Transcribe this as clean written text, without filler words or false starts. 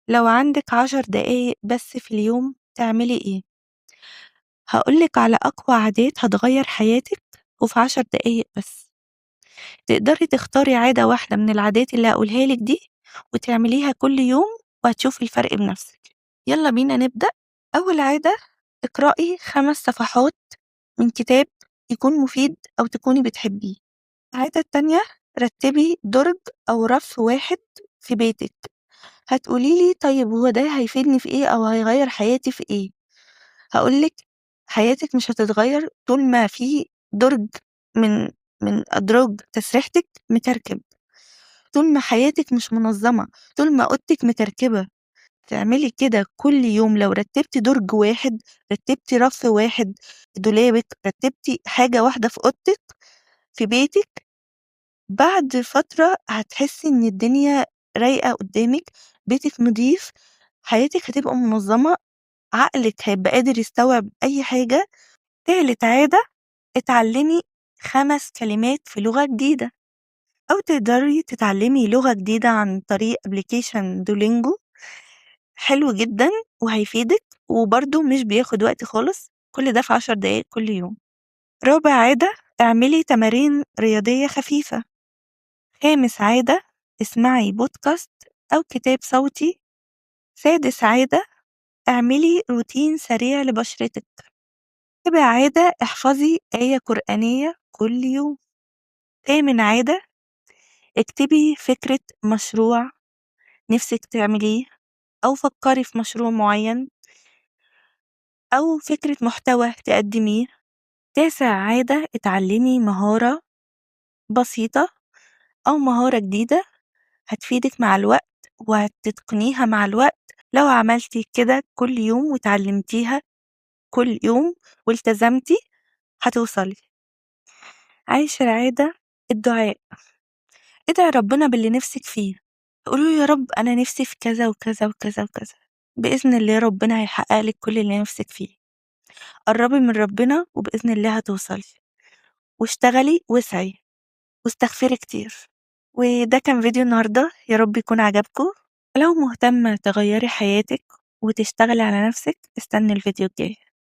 لو عندِك 10 دقايق بس في اليوم تعملي إيه؟ هاقول لِك على أقوى عادات هتغيّر حياتِك وفي 10 دقايق بس. تقدري تختاري عادة واحدة من العادات اللي هاقولها لِك دي وتعمليها كل يوم وهتشوفي الفرق بنفسِك. يالّا بينا نبدأ. أول عادة اقرأي 5 صفحات من كتاب يكون مفيد أو تكوني بتحبيه. العادة التانية رتّبي درج أو رف واحد في بيتِك. هتقولي لي طيب هو ده هيفيدني في إيه أو هيغيّر حياتي في إيه؟ هاقول لِك حياتِك مش هتتغيّر طول ما في درج من من أدراج تسريحتِك مكركب، طول ما حياتِك مش منظمة، طول ما أوضتِك مكركبة. تعملي كده كل يوم لو رتّبتِ درج واحد، رتّبتِ رف واحد في دولابِك، رتّبتِ حاجة واحدة في أوضتِك في بيتِك، بعد فترة هتحسّي إن الدنيا رايقة قدّامِك، بيتِك نضيف، حياتِك هتبقى منظمة، عقلِك هيبقى قادر يستوعب أي حاجة. تالت عادة اتعلمي 5 كلمات في لغة جديدة، أو تقدري تتعلمي لغة جديدة عن طريق application duolingo. حلو جدًا وهيفيدِك وبرضه مش بياخد وقت خالص، كل ده في 10 دقايق كل يوم. رابع عادة اعملي تمارين رياضية خفيفة. خامس عادة اسمعي بودكاست أو كتاب صوتي. سادس عادة اعملي روتين سريع لبشرتِك. سابع عادة احفظي آية قرآنية كل يوم. تامن عادة اكتبي فكرة مشروع نِفْسِك تعمليه أو فكّري في مشروع معيّن أو فكرة محتوى تقدّميه. تاسع عادة اتعلّمي مهارة بسيطة أو مهارة جديدة هتفيدِك مع الوقت وهتتقنيها مع الوقت لو عملتِ كده كل يوم واتعلّمتيها كل يوم والتزمتِ هتوصلي. عاشر عادة الدعاء. ادعي ربنا باللي نِفْسِك فيه، قولي له يا رب أنا نِفْسي في كذا وكذا وكذا وكذا، بإذن الله ربنا هيحقق لِك كل اللي نِفْسِك فيه. قرّبي من ربنا وبإذن الله هتوصلي، واشتغلي واسعي واستغفري كتير. وده كان فيديو النهارده، يا رب يكون عجبكم. لو مهتمة تغيّري حياتِك وتشتغلي على نَفْسِك استني الفيديو الجاي.